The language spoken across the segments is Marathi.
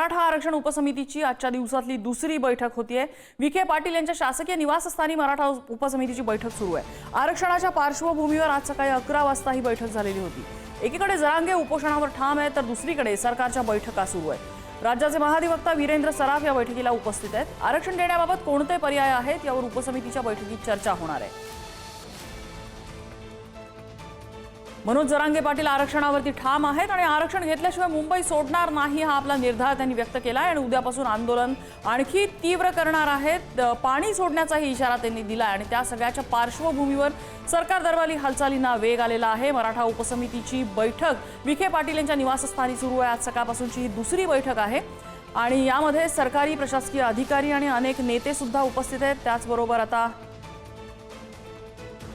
मराठा आरक्षण उपसमितीची आजच्या दिवसातली दुसरी बैठक होतीये। विखे पाटील यांच्या शासकीय निवासस्थानी मराठा उपसमितीची बैठक सुरू आहे। आरक्षणाच्या पार्श्वभूमीवर आज सकाळी 11 वाजता ही बैठक झालेली होती। एकीकडे जरांगे उपोषणावर ठाम आहे तर दुसरीकडे सरकारच्या बैठका सुरू आहेत। राज्याचे महाधिवक्ता वीरेंद्र सराफ या बैठकीला उपस्थित आहेत। आरक्षण देण्याबाबत कोणते पर्याय आहेत यावर उपसमितीच्या बैठकीत चर्चा होणार आहे। मनोज जरांगे पाटील आरक्षणावरती ठाम आहेत आणि आरक्षण घेतल्याशिवाय मुंबई सोडणार नाही हा आपला निर्धार त्यांनी व्यक्त केला आणि उद्यापासून आंदोलन आणखी तीव्र करणार आहेत। पाणी सोडण्याचाही इशारा त्यांनी दिला आणि त्या सगळ्याच्या पार्श्वभूमीवर सरकार दरबारी हालचालींना वेग आलेला आहे। मराठा उपसमितीची बैठक विखे पाटील यांच्या निवासस्थानी सुरू आहे। आज सकाळपासूनची ही दुसरी बैठक आहे आणि यामध्ये सरकारी प्रशासकीय अधिकारी आणि अनेक नेते सुद्धा उपस्थित आहेत। त्याचबरोबर आता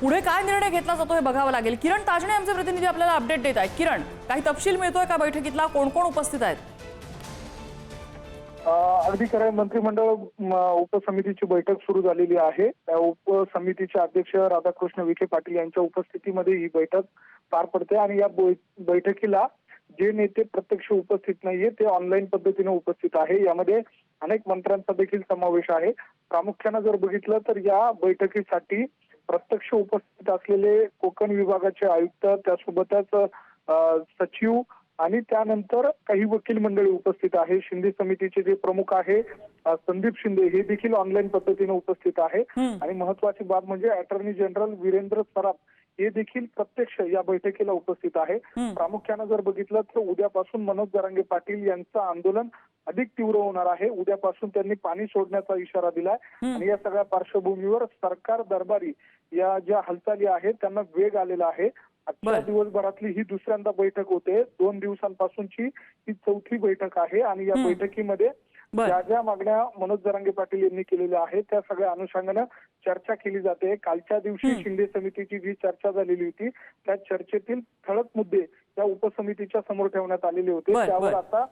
पुढे काय निर्णय घेतला जातो हे बघावं लागेल। किरण ताजणे आमचे प्रतिनिधी आपल्याला अपडेट देत आहेत। किरण, काही तपशील मिळतोय का बैठकीतला? कोण कोण उपस्थित आहेत? अगदी खरं, मंत्रिमंडळ उपसमितीची बैठक सुरू झालेली आहे। त्या उपसमितीचे अध्यक्ष राधाकृष्ण विखे पाटील यांच्या उपस्थितीमध्ये ही बैठक पार पडते आणि या बैठकीला जे नेते प्रत्यक्ष उपस्थित नाहीये ते ऑनलाईन पद्धतीने उपस्थित आहे। यामध्ये अनेक मंत्र्यांचा देखील समावेश आहे। प्रामुख्याने जर बघितलं तर या बैठकीसाठी प्रत्यक्ष उपस्थित असलेले कोकण विभागाचे आयुक्त, त्यासोबतच सचिव आणि त्यानंतर काही वकील मंडळी उपस्थित आहे। शिंदे समितीचे जे प्रमुख आहे संदीप शिंदे हे देखील ऑनलाईन पद्धतीने उपस्थित आहे आणि महत्वाची बाब म्हणजे अटॉर्नी जनरल वीरेंद्र सराफ हे देखील प्रत्यक्ष या बैठकीला उपस्थित आहे। प्रामुख्याने जर बघितलं तर उद्यापासून मनोज जरांगे पाटील यांचं आंदोलन अधिक तीव्र होणार आहे। उद्यापासून त्यांनी पाणी सोडण्याचा इशारा दिलाय आणि या सगळ्या पार्श्वभूमीवर सरकार दरबारी या ज्या हालचाली आहेत त्यांना वेग आलेला आहे। आजच्या दिवसभरातली ही दुसऱ्यांदा बैठक होते। 2 दिवसांपासूनची ही चौथी बैठक आहे आणि या बैठकीमध्ये ज्या ज्या मागण्या मनोज जरांगे पाटील यांनी केलेल्या आहेत त्या सगळ्या अनुषंगाने चर्चा केली जाते। कालच्या दिवशी शिंदे समितीची जी चर्चा झालेली होती त्या चर्चेतील ठळक मुद्दे त्या उपसमितीच्या समोर ठेवण्यात आलेले होते। त्यावर आता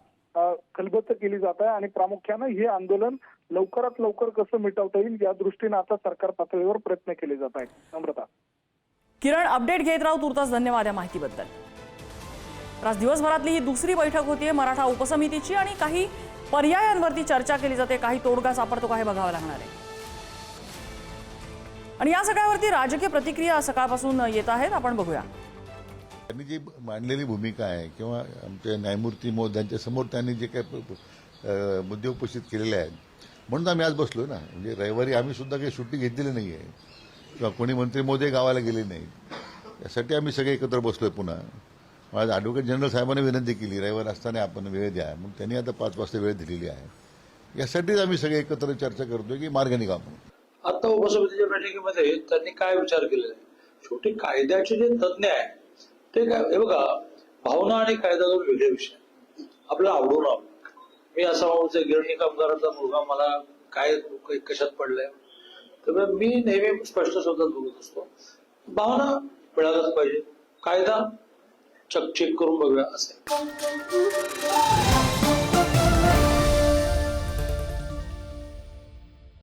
खलबत्त केली जात आहे आणि प्रामुख्याने हे आंदोलन लवकरात लवकर कसं मिटवता येईल या दृष्टीने आता सरकार पातळीवर प्रयत्न केले जात आहेत। नम्रता, किरण, अपडेट घेत राहू। तुर्तास धन्यवाद या माहितीबद्दल। आज दिवसभरातली ही दुसरी बैठक होतीये मराठा उपसमितीची आणि काही पर्यायांवरती चर्चा केली जाते। काही तोडगा सापडतो का हे बघावं लागणार आहे आणि या सगळ्यावरती राजकीय प्रतिक्रिया सकाळपासून येत आहेत। आपण बघूया। त्यांनी जी मांडलेली भूमिका आहे किंवा आमच्या न्यायमूर्ती महोदयांच्या समोर त्यांनी जे काही मुद्दे उपस्थित केलेले आहेत म्हणून आम्ही आज बसलो ना। म्हणजे रविवारी आम्ही सुद्धा काही सुट्टी घेतलेली नाही आहे किंवा कोणी मंत्री महोदय गावाला गेले नाही, यासाठी आम्ही सगळे एकत्र बसलोय। पुन्हा आज ॲडव्होकेट जनरल साहेबांनी विनंती केली रविवार असताना आपण वेळ द्या, मग त्यांनी आता 5 वाजता वेळ दिलेली आहे। यासाठीच आम्ही सगळे एकत्र चर्चा करतोय की मार्ग निघावा म्हणून। आता उपसमितीच्या बैठकीमध्ये त्यांनी काय विचार केलेला आहे? शेवटी कायद्याचे जे तज्ज्ञ आहे ते काय, हे बघा, भावना आणि कायदा दोन वेगळे विषय। आपल्याला आवडून मी असा माणूस गिरणी कामगाराचा मुलगा, मला काय कशात पडलंय, तर मी नेहमी स्पष्ट शब्दात बोलत असतो, भावना मिळालंच पाहिजे, कायदा चेक करून बघूया असं।